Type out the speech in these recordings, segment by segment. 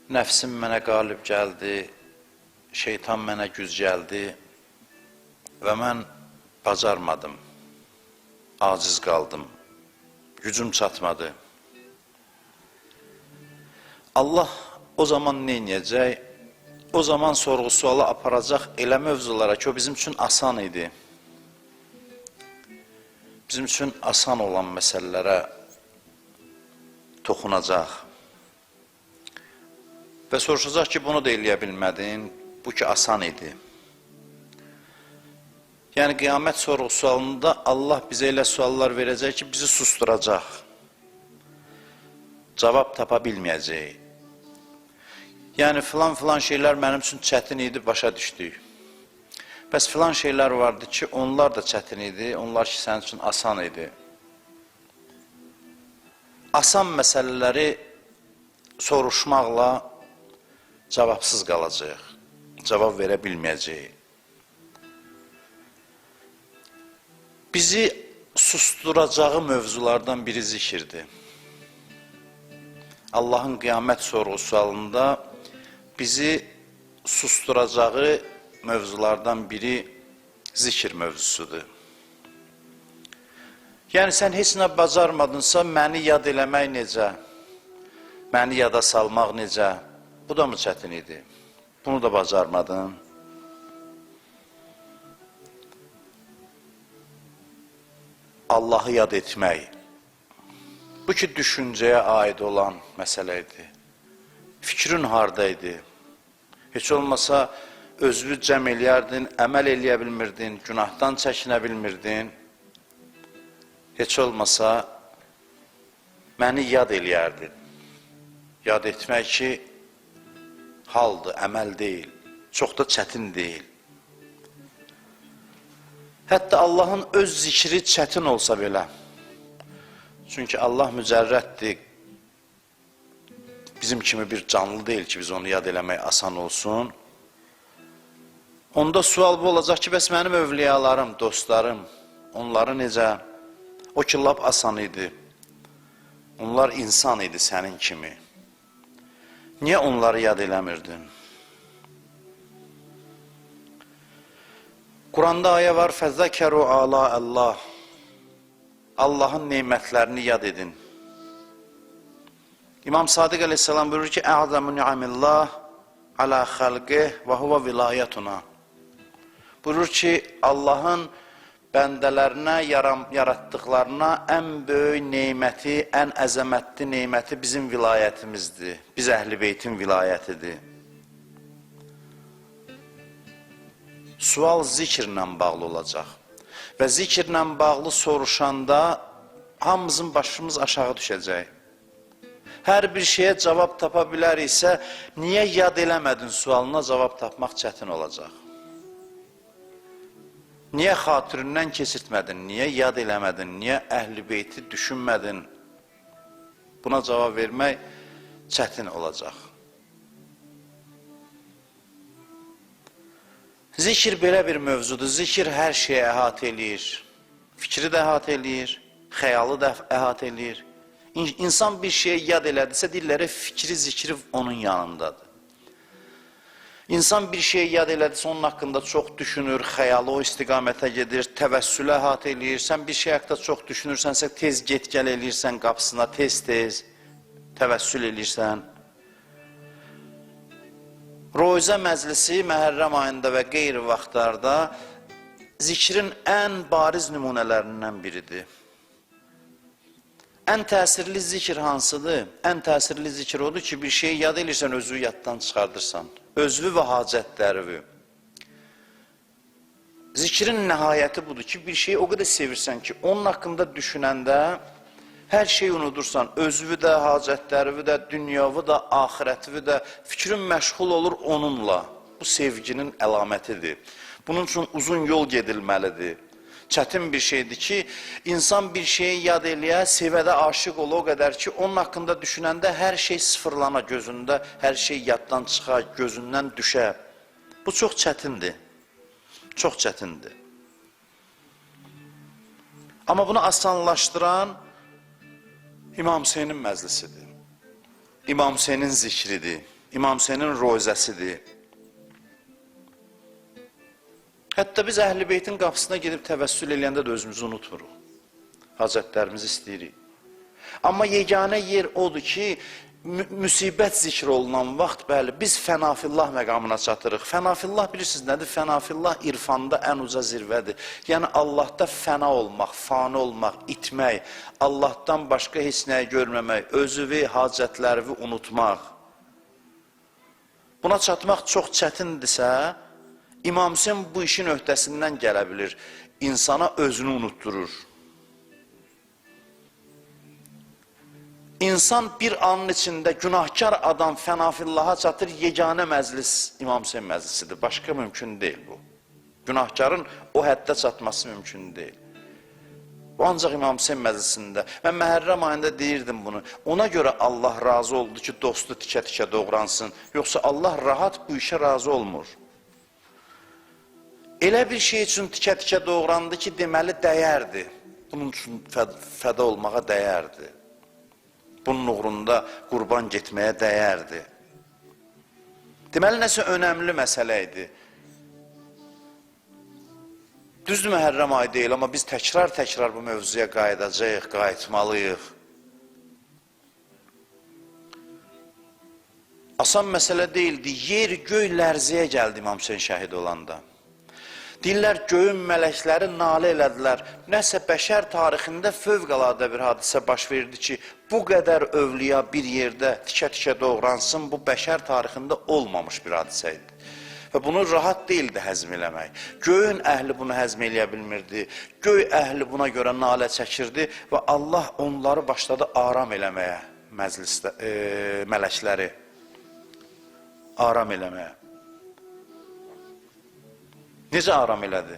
Nəfsim mənə qalib gəldi, şeytan mənə güz gəldi və mən bacarmadım, aciz qaldım, gücüm çatmadı. Allah o zaman nə edəcək? O zaman sorğu-sualı aparacaq elə mövzulara ki, o bizim üçün asan idi. Bizim üçün asan olan məsələlərə toxunacaq. Və soruşacaq ki, bunu da eləyə bilmədin, bu ki, asan idi. Yəni, qiyamət sorğu-sualında Allah bizə elə suallar verəcək ki, bizi susturacaq. Cavab tapa bilməyəcək. Yəni, filan şeylər mənim üçün çətin idi, başa düşdük. Bəs filan şeylər vardı ki, onlar da çətin idi, onlar ki, sənin üçün asan idi. Asan məsələləri soruşmaqla cavabsız qalacaq, cavab verə bilməyəcək. Bizi susturacağı mövzulardan biri zikirdir. Allahın qiyamət sorğu-sualında bizi susturacağı mövzulardan biri zikir mövzusudur. Yəni, sən heç nə bacarmadınsa, məni yad eləmək necə? Məni yada salmaq necə? Bu da mı çətin idi? Bunu da bacarmadın. Allahı yad etmək. Bu ki, düşüncəyə aid olan məsələ idi. Fikrin haradaydı? Heç olmasa özünü cəm eləyərdin, əməl eləyə bilmirdin, günahdan çəkinə bilmirdin. Heç olmasa məni yad eləyərdin. Yad etmək ki, haldır, əməl deyil, çox da çətin deyil. Hətta Allahın öz zikri çətin olsa belə. Çünki Allah mücərrətdir, bizim kimi bir canlı deyil ki, biz onu yad eləmək asan olsun. Onda sual bu olacaq ki, bəs mənim övliyalarım, dostlarım, onları necə? O ki, lap asan idi. Onlar insan idi sənin kimi. Niyə onları yad eləmirdin? Quranda ayə var, fəzzəkəru ala Allah. Allahın neymətlərini yad edin. İmam Sadiq aleyhisselam buyurur ki, Ə'zəmu ni'amillah alə xəlqih və huvə vilayətuna. Buyurur ki, Allahın bəndələrinə, yaratdıqlarına ən böyük neyməti, ən əzəmətli neyməti bizim vilayətimizdir. Biz Əhl-i Beytin vilayətidir. Sual zikirlə bağlı olacaq. Və zikirlə bağlı soruşanda hamımızın başımız aşağı düşəcək. Hər bir şeyə cavab tapa biləriksə, niyə yad eləmədin sualına cavab tapmaq çətin olacaq? Niyə xatirindən keçirtmədin, niyə yad eləmədin, niyə Əhl-i Beyti düşünmədin? Buna cavab vermək çətin olacaq. Zikir belə bir mövzudur, zikir hər şeyi əhatə eləyir. Fikri də əhatə eləyir, xəyalı da əhatə eləyir. İnsan bir şeyə yad elədirsə, dilləri fikri, zikri onun yanındadır. İnsan bir şeyə yad elədirsə, onun haqqında çox düşünür, xəyalı o istiqamətə gedir, təvəssülə əhatə eləyir. Sən bir şey haqqında çox düşünürsənsə, tez get-gəl eləyirsən qapısına, tez-tez təvəssül eləyirsən. Roizə məclisi Məhərrəm ayında və qeyri vaxtlarda zikrin ən bariz nümunələrindən biridir. Ən təsirli zikir hansıdır? Ən təsirli zikir odur ki, bir şeyi yad edirsən, özünü yaddan çıxardırsan. Özvü və hacətlərvi. Zikrin nəhayəti budur ki, bir şeyi o qədər sevirsən ki, onun haqqında düşünəndə hər şeyi unudursan, özvü də, hacətlərvi də, dünyavı da, axirətvi də, fikrin məşğul olur onunla. Bu sevginin əlamətidir. Bunun üçün uzun yol gedilməlidir. Çətin bir şeydir ki, insan bir şeyi yad eləyə, sevədə aşıq ol o qədər ki, onun haqqında düşünəndə hər şey sıfırlana gözündə, hər şey yaddan çıxa, gözündən düşə. Bu çox çətindir. Çox çətindir. Amma bunu asanlaşdıran İmam Hüseynin məclisidir. İmam Hüseynin zikridir. İmam Hüseynin rozəsidir. Hətta biz Əhl-i Beytin qapısına gedib təvəssül eləyəndə də özümüzü unutmuruq. Hacətlərimizi istəyirik. Amma yeganə yer odur ki, müsibət zikr olunan vaxt, bəli, biz fənafillah məqamına çatırıq. Fənafillah bilirsiniz nədir? Fənafillah irfanda ən uca zirvədir. Yəni Allahda fəna olmaq, fani olmaq, itmək, Allahdan başqa heç nəyi görməmək, özüvi, hacətlərivi unutmaq. Buna çatmaq çox çətindirsə, İmam Hüseyin bu işin öhdəsindən gələ bilir. İnsana özünü unutturur. İnsan bir anın içində günahkar adam fənafillaha çatır, yeganə məclis İmam Hüseyin məclisidir. Başqa mümkün deyil bu. Günahkarın o həddə çatması mümkün deyil. Bu ancaq İmam Hüseyin məclisində. Mən Məhərrəm ayında deyirdim bunu. Ona görə Allah razı oldu ki, dostu tikə-tikə doğransın. Yoxsa Allah rahat bu işə razı olmur. Elə bir şey üçün tikə-tikə doğrandı ki, deməli dəyərdi. Bunun üçün fəda olmağa dəyərdi. Bunun uğrunda qurban getməyə dəyərdi. Deməli, nəsə önəmli məsələ idi. Düzdür, Məhərrəm ayı deyil, amma biz təkrar-təkrar bu mövzuya qayıdacağıq, qayıtmalıyıq. Asan məsələ deyildi, yer, göy lərziyə gəldi İmam Hüseyin şəhid olanda. Deyirlər, göyün mələkləri nalə elədilər. Nəsə bəşər tarixində fövqəladə bir hadisə baş verdi ki, bu qədər övliya bir yerdə tikə-tikə doğransın, bu bəşər tarixində olmamış bir hadisə idi. Və bunu rahat deyildi həzm eləmək. Göyün əhli bunu həzm eləyə bilmirdi. Göy əhli buna görə nalə çəkirdi və Allah onları başladı aram eləməyə, məclisdə, mələkləri aram eləməyə. Necə aram elədi?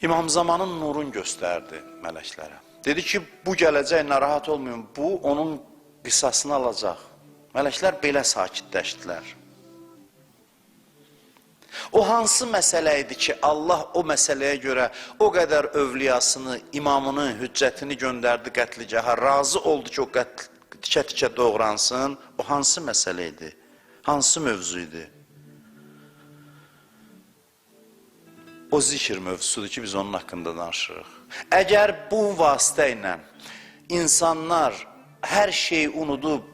İmam Zamanın nurun göstərdi mələklərə. Dedi ki, bu gələcək, narahat olmayın, bu onun qisasını alacaq. Mələklər belə sakitləşdilər. O hansı məsələ idi ki, Allah o məsələyə görə o qədər övliyasını, imamını, hüccətini göndərdi qətligaha, razı oldu ki, o tikə-tikə doğransın. O hansı məsələ idi? Hansı mövzu idi? O zikir mövzusudur ki, biz onun haqqında danışırıq. Əgər bu vasitə ilə insanlar hər şeyi unudub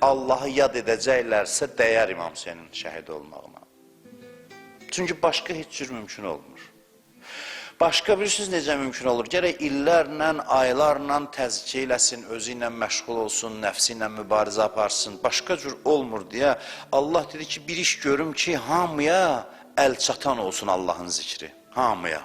Allahı yad edəcəklərsə, dəyər İmam Hüseynin şəhid olmağına. Çünki başqa heç cür mümkün olmur. Başqa bilirsiniz necə mümkün olur? Gərək illərlə, aylarla təzkiyə eləsin, özü ilə məşğul olsun, nəfsi ilə mübarizə aparsın. Başqa cür olmur deyə Allah dedi ki, bir iş görüm ki, hamıya əl çatan olsun Allahın zikri, hamıya.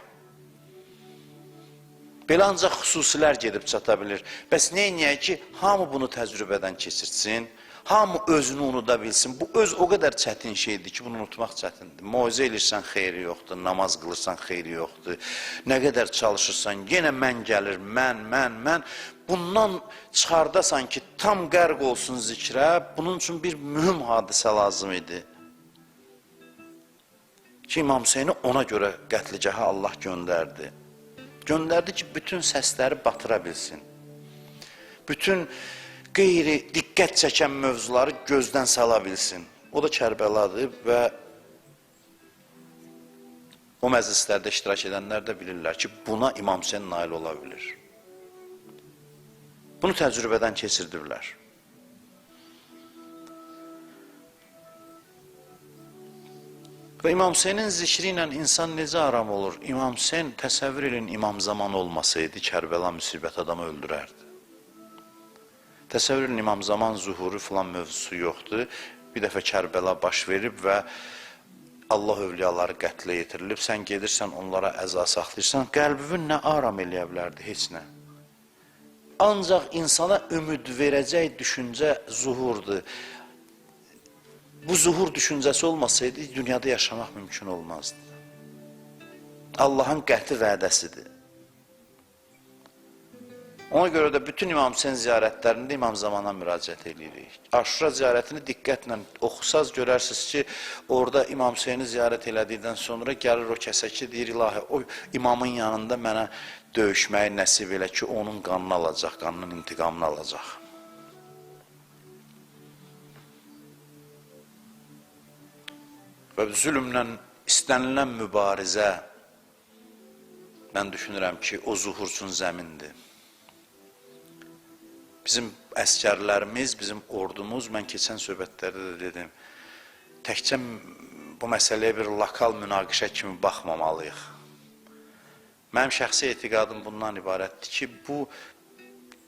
Belə ancaq xüsusilər gedib çata bilir. Bəs neyiniyək ki, hamı bunu təcrübədən keçirsin, hamı özünü unuda bilsin. Bu öz o qədər çətin şeydir ki, bunu unutmaq çətindir. Moizə elirsən, xeyri yoxdur, namaz qılırsan, xeyri yoxdur. Nə qədər çalışırsan, yenə mən gəlir, mən. Bundan çıxardasan ki, tam qərq olsun zikrə, bunun üçün bir mühüm hadisə lazım idi. Ki, İmam Hüseyni ona görə qətligaha Allah göndərdi. Göndərdi ki, bütün səsləri batıra bilsin. Bütün qeyri diqqət çəkən mövzuları gözdən sala bilsin. O da Kərbəladır və o məclislərdə iştirak edənlər də bilirlər ki, buna İmam Hüseyin nail ola bilir. Bunu təcrübədən keçirdiblər. Və İmam Hüseynin zikri ilə insan necə aram olur? İmam Hüseyin təsəvvür edin, İmam Zaman olmasaydı, Kərbəla müsibət adamı öldürərdi. Təsəvvür edin, İmam Zaman zuhuru filan mövzusu yoxdur. Bir dəfə Kərbəla baş verib və Allah övliyaları qətlə yetirilib. Sən gedirsən, onlara əza saxlayırsan, qəlbivin nə aram eləyə bilərdi, heç nə. Ancaq insana ümid verəcək düşüncə zuhurdur. Bu zuhur düşüncəsi olmasaydı, dünyada yaşamaq mümkün olmazdı. Allahın qəti vədəsidir. Ona görə də bütün İmam Hüseyin ziyarətlərində İmam Zamana müraciət edirik. Aşura ziyarətini diqqətlə oxusaz görərsiniz ki, orada İmam Hüseyini ziyarət elədikdən sonra gəlir o kəsə ki, deyir, ilahi, o imamın yanında mənə döyüşməyi nəsib elə ki, onun qanını alacaq, qanının intiqamını alacaq. və zülmlə istənilən mübarizə, mən düşünürəm ki, o zuhur üçün zəmindir. Bizim əskərlərimiz, bizim ordumuz, mən keçən söhbətlərdə də dedim, təkcə bu məsələyə bir lokal münaqişə kimi baxmamalıyıq. Mənim şəxsi etiqadım bundan ibarətdir ki, bu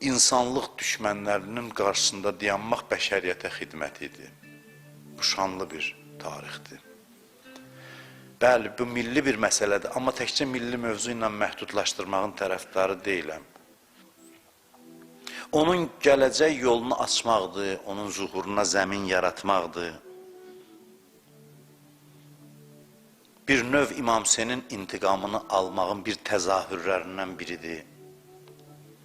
insanlıq düşmənlərinin qarşısında dayanmaq bəşəriyyətə xidmət idi. Bu şanlı bir tarixdir. Bəli, bu milli bir məsələdir, amma təkcə milli mövzu ilə məhdudlaşdırmağın tərəfdarı deyiləm. Onun gələcək yolunu açmaqdır, onun zuhuruna zəmin yaratmaqdır. Bir növ İmam Hüseynin intiqamını almağın bir təzahürlərindən biridir.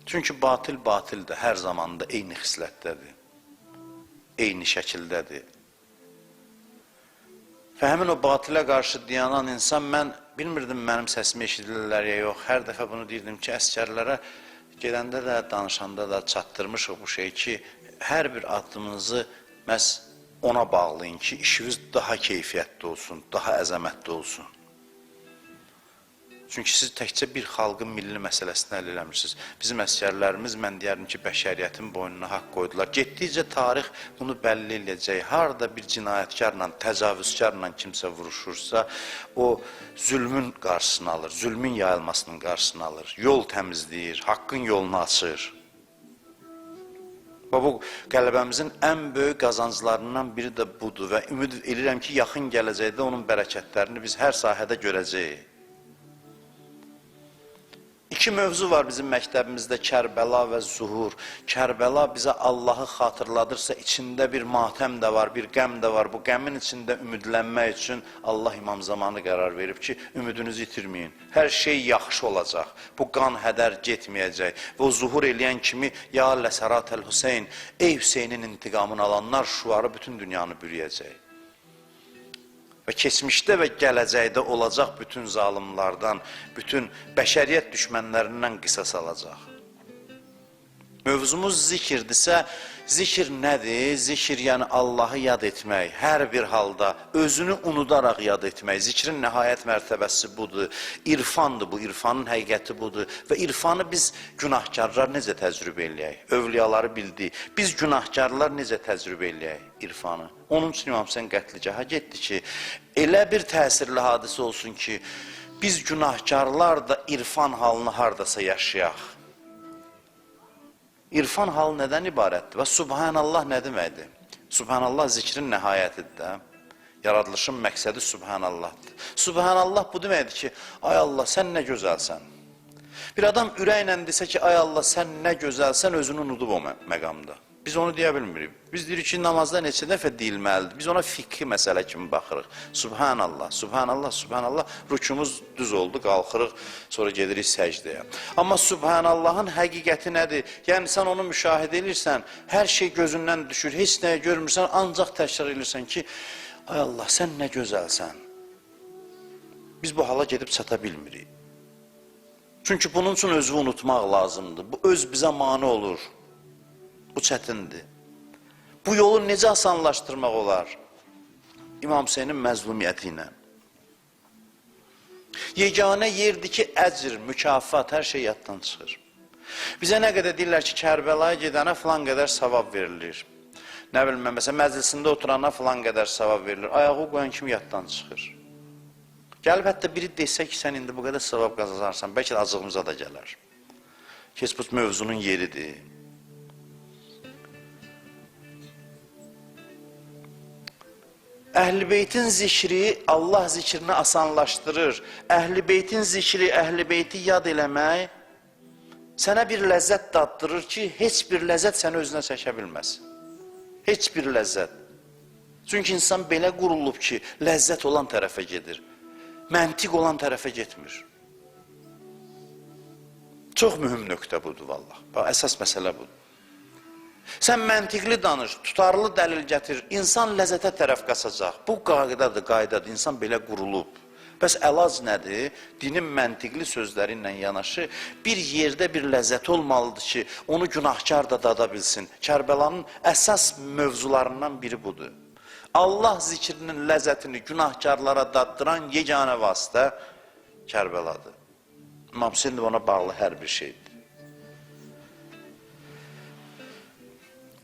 Çünki batil batildir, hər zamanda eyni xislətdədir, eyni şəkildədir. Və həmin o batilə qarşı dayanan insan, mən bilmirdim mənim səsimi eşidirlər ya yox, hər dəfə bunu deyirdim ki, əskərlərə gedəndə də, danışanda da çatdırmışıq bu şey ki, hər bir addımınızı məhz ona bağlayın ki, işiniz daha keyfiyyətli olsun, daha əzəmətli olsun. Çünki siz təkcə bir xalqın milli məsələsini həll eləmirsiniz. Bizim əskərlərimiz, mən deyərdim ki, bəşəriyyətin boynuna haqq qoydular. Getdikcə tarix bunu bəlli eləyəcək. Harada bir cinayətkarla, təcavüzkarla kimsə vuruşursa, o zülmün qarşısını alır, zülmün yayılmasının qarşısını alır, yol təmizləyir, haqqın yolunu açır. Və bu qələbəmizin ən böyük qazanclarından biri də budur və ümid edirəm ki, yaxın gələcəkdə onun bərəkətlərini biz hər sahədə görəcəyik. İki mövzu var bizim məktəbimizdə, Kərbəla və Zuhur. Kərbəla bizə Allahı xatırladırsa, içində bir matəm də var, bir qəm də var. Bu qəmin içində ümidlənmək üçün Allah İmam Zamanı qərar verib ki, ümidinizi itirməyin. Hər şey yaxşı olacaq. Bu qan hədər getməyəcək. Və o zuhur eləyən kimi, ya ləsəratəl Hüseyn, ey Hüseynin intiqamını alanlar şuarı bütün dünyanı bürüyəcək. Və keçmişdə və gələcəkdə olacaq bütün zalimlardan, bütün bəşəriyyət düşmənlərindən qisas alacaq. Mövzumuz zikirdirsə, zikir nədir? Zikir yəni Allahı yad etmək, hər bir halda özünü unudaraq yad etmək. Zikrin nəhayət mərtəbəsi budur, irfandır bu, irfanın həqiqəti budur. Və irfanı biz günahkarlar necə təcrübə eləyək? Övliyaları bildik. Biz günahkarlar necə təcrübə eləyək irfanı? Onun üçün İmam Hüseyn qətligaha getdi ki, elə bir təsirli hadisə olsun ki, biz günahkarlar da irfan halını hardasa yaşayaq. İrfan halı nədən ibarətdir? Və Subhanallah nə deməkdir? Subhanallah zikrin nəhayətidir də. Yaradılışın məqsədi Subhanallahdır. Subhanallah bu deməkdir ki, ay Allah sən nə gözəlsən. Bir adam ürəklə desə ki, ay Allah sən nə gözəlsən, özünü unudub o məqamda. Biz onu deyə bilmirik. Biz deyirik ki, namazda neçə dəfə deyilməlidir. Biz ona fiqhi məsələ kimi baxırıq. Subhanallah, Subhanallah, Subhanallah. Rükumuz düz oldu, qalxırıq, sonra gedirik səcdəyə. Amma Subhanallahın həqiqəti nədir? Yəni, sən onu müşahidə edirsən, hər şey gözündən düşür, heç nəyə görmürsən, ancaq təkrar edirsən ki, ay Allah, sən nə gözəlsən. Biz bu hala gedib çata bilmirik. Çünki bunun üçün özü unutmaq lazımdır. Bu öz bizə mane olur. Bu çətindir. Bu yolu necə asanlaşdırmaq olar? İmam Hüseynin məzlumiyyəti ilə. Yeganə yerdir ki, əcr, mükafat, hər şey yaddan çıxır. Bizə nə qədər deyirlər ki, Kərbəlaya gedənə filan qədər savab verilir. Nə bilməm, məsələn, məclisində oturana filan qədər savab verilir. Ayağı qoyan kimi yaddan çıxır. Gəlib hətta biri desə ki, sən indi bu qədər savab qazanarsan, bəlkə də acığımıza da gələr. Keç bu mövzunun yeridir. Əhl-i Beytin zikri Allah zikrini asanlaşdırır. Əhl-i Beytin zikri, Əhl-i Beyti yad eləmək sənə bir ləzzət daddırır ki, heç bir ləzzət səni özünə çəkə bilməz. Heç bir ləzzət. Çünki insan belə qurulub ki, ləzzət olan tərəfə gedir. Məntiq olan tərəfə getmir. Çox mühüm nöqtə budur, vallah. Əsas məsələ budur. Sən məntiqli danış, tutarlı dəlil gətir, insan ləzzətə tərəf qaçacaq. Bu qaydadır, insan belə qurulub. Bəs əlac nədir? Dinin məntiqli sözləri ilə yanaşı bir yerdə bir ləzzət olmalıdır ki, onu günahkar da dada bilsin. Kərbəlanın əsas mövzularından biri budur. Allah zikrinin ləzzətini günahkarlara daddıran yeganə vasitə Kərbəladır. İmam Hüseyin ona bağlı hər bir şeydir.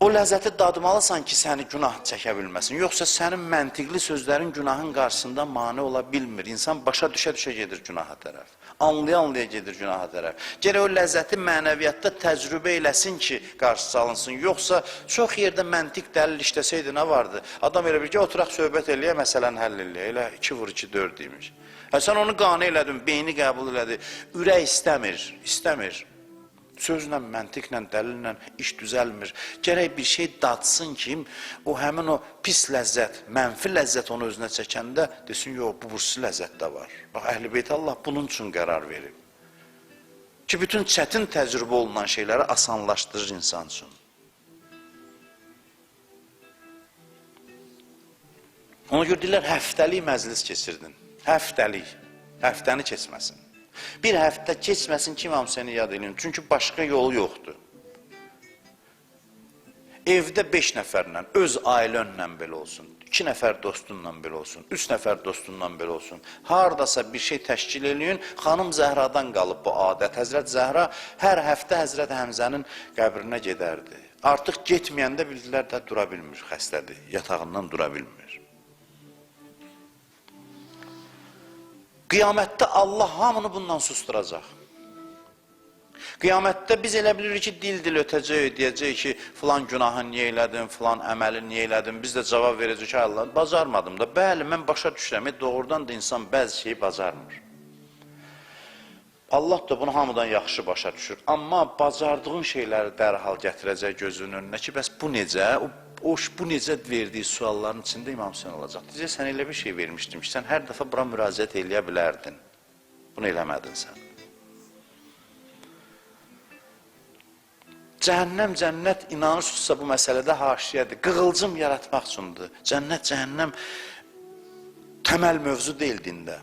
O ləzzəti dadmalısan ki, səni günah çəkə bilməsin. Yoxsa sənin məntiqli sözlərin günahın qarşısında mane ola bilmir. İnsan başa düşə-düşə gedir günaha tərəf. Anlaya-anlaya gedir günaha tərəf. Gərək o ləzzəti mənəviyyatda təcrübə eləsin ki, qarşısı alınsın. Yoxsa çox yerdə məntiq dəlil işləsəydi nə vardı? Adam elə bir ki, oturaq söhbət eləyə, məsələni həll eləyə. Elə 2 vur 2 4 demiş. Sən onu qane elədin, beyni qəbul elədi. Ürək istəmir. Sözlə, məntiqlə, dəlillə iş düzəlmir. Gərək bir şey dadsın ki, həmin o pis ləzzət, mənfi ləzzət onu özünə çəkəndə desin, yox, bu bursu ləzzət də var. Bax, Əhl-i Beyt Allah bunun üçün qərar verib. Ki, bütün çətin təcrübə olunan şeyləri asanlaşdırır insan üçün. Ona görə deyirlər, həftəlik məclis keçirdin. Həftəni keçməsin. Bir həftə keçməsin ki, İmam Hüseyni yad edin. Çünki başqa yolu yoxdur. Evdə 5 nəfərlə, öz ailənlə belə olsun, 2 nəfər dostunla belə olsun, 3 nəfər dostunla belə olsun. Haradasa bir şey təşkil eləyin, xanım Zəhradan qalıb bu adət. Həzrət Zəhra hər həftə Həzrət Həmzənin qəbrinə gedərdi. Artıq getməyəndə bildilər də dura bilmir, xəstədir, yatağından dura bilmir. Qiyamətdə Allah hamını bundan susturacaq. Qiyamətdə biz elə bilirik ki, dil ötəcək, deyəcək ki, filan günahı niyə elədin, filan əməli niyə elədin, biz də cavab verəcək ki, Allah, bacarmadım da. Bəli, mən başa düşürəm, doğrudan da insan bəzi şeyi bacarmır. Allah da bunu hamıdan yaxşı başa düşür. Amma bacardığın şeyləri dərhal gətirəcək gözünün önünə ki, bəs bu necə? Bu necə verdiyi sualların içində İmam Hüseyin olacaq. Deyəcək, sən elə bir şey vermişdim ki, sən hər dəfə bura müraciət eləyə bilərdin. Bunu eləmədin sən. Cəhənnəm, cənnət inanırsınızsa bu məsələdə haşiyədir. Qığılcım yaratmaq üçündür. Cənnət, cəhənnəm təməl mövzu deyil dində.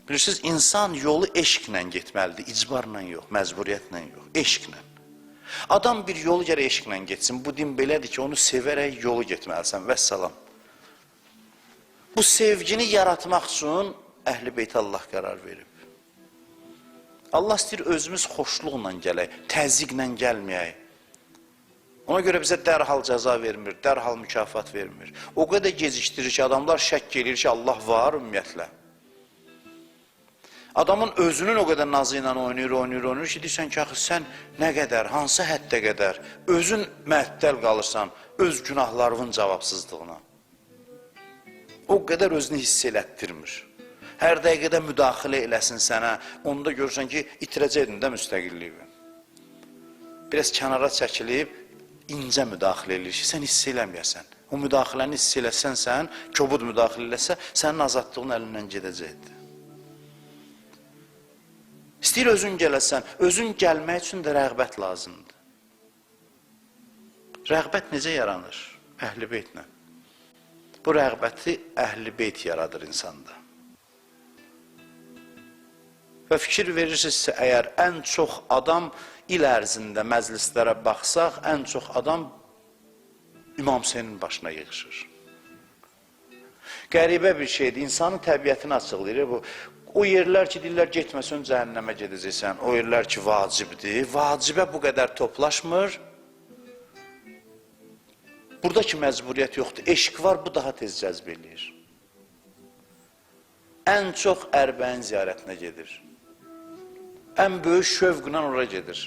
Bilirsiniz, insan yolu eşqlə getməlidir, icbarla yox, məcburiyyətlə yox, eşqlə. Adam bir yolu gərək eşqlə getsin. Bu din belədir ki, onu sevərək yolu getməlisən. Vəssalam. Bu sevgini yaratmaq üçün Əhl-i Beyt Allah qərar verib. Allah istəyir özümüz xoşluqla gələk, təzyiqlə gəlməyək. Ona görə bizə dərhal cəza vermir, dərhal mükafat vermir. O qədər gecikdirir ki, adamlar şəkk edir ki, Allah var ümumiyyətlə. Adamın özünün o qədər nazı ilə oynayır ki, deyirsən ki, axı sən nə qədər, hansı həddə qədər, özün məəttəl qalırsan, öz günahlarının cavabsızlığına. O qədər özünü hiss elətdirmir. Hər dəqiqədə müdaxilə eləsin sənə, onda görürsən ki, itirəcəkdin də müstəqilliyi. Biraz kənara çəkilib, incə müdaxilə eləyir ki, sən hiss eləməyəsən. O müdaxiləni hiss eləsən sən, kobud müdaxilə eləsə, sənin azadlığın əlindən gedəcəkdir. İstəyir özün gələsən, özün gəlmək üçün də rəğbət lazımdır. Rəğbət necə yaranır? Əhl-i Beytlə. Bu rəğbəti Əhl-i Beyt yaradır insanda. Və fikir verirsinizsə, əgər ən çox adam il ərzində məclislərə baxsaq, ən çox adam İmam Hüseynin başına yığışır. Qəribə bir şeydir, insanın təbiətini açıqlayır. O yerlər ki, deyirlər, getməsən cəhənnəmə gedəcəksən, o yerlər ki, vacibdir, vacibə bu qədər toplaşmır. Buradakı məcburiyyət yoxdur, eşq var, bu daha tez cəzb eləyir. Ən çox Ərbəin ziyarətinə gedir. Ən böyük şövqlə ora gedir.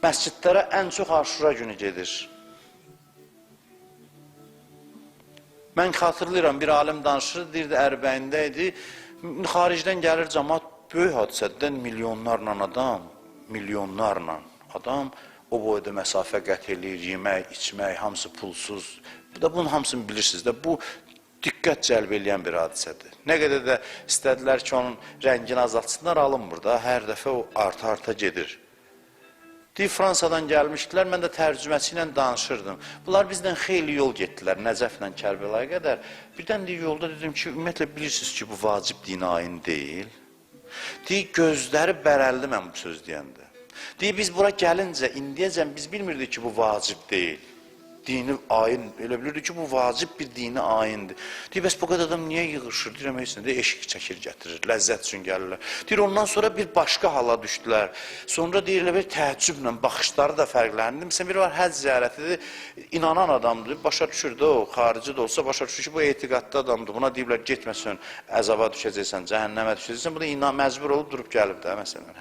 Məscidlərə ən çox Aşura günü gedir. Mən xatırlayıram, bir alim danışır, deyirdi, Ərbəyində idi, xaricdən gəlir cəmaat, böyük hadisədən milyonlarla adam, o boyda məsafə qət eləyir, yemək, içmək, hamısı pulsuz. Bunun hamısını bilirsiniz də, bu diqqət cəlb eləyən bir hadisədir. Nə qədər də istədilər ki, onun rəngini azaltsınlar, alınmır da, hər dəfə o arta gedir. Deyir, Fransadan gəlmişdilər, mən də tərcüməçi ilə danışırdım. Bunlar bizdən xeyli yol getdilər, Nəcəflə Kərbəlaya qədər. Birdən deyir, yolda dedim ki, ümumiyyətlə bilirsiniz ki, bu vacib dini ayin deyil. Deyir, gözləri bərəldi mən bu söz deyəndə. Deyir, biz bura gəlincə, indiyəcən biz bilmirdik ki, bu vacib deyil. dini ayin, elə bilirdi ki, bu vacib bir dini ayindir. Deyir, bəs bu qədər adam niyə yığışır? Deyir, əmək eşik çəkir, gətirir, ləzzət üçün gəlirlər. Deyir, ondan sonra bir başqa hala düşdülər. Sonra deyir, elə bir təəccüblə baxışları da fərqləndi. Məsələn, biri var, həcc ziyarətidir, inanan adamdır, başa düşür də o, xarici də olsa başa düşür ki, bu etiqadlı adamdır. Buna deyiblər, getməsən, əzaba düşəcəksən, cəhənnəmə düşəcəksən. Bu da məcbur olub durub gəlib də, məsələn,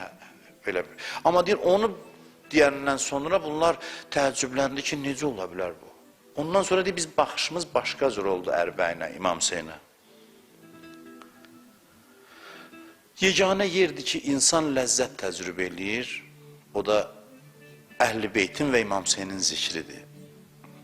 belə bir. Amma deyir, onu deyəndən sonra bunlar təəccübləndi ki, necə ola bilər bu? Ondan sonra deyir, biz baxışımız başqa cür oldu Ərbəyinə, İmam Hüseynə. Yeganə yerdir ki, insan ləzzət təcrübə eləyir, o da Əhl-i Beytin və İmam Hüseynin zikridir.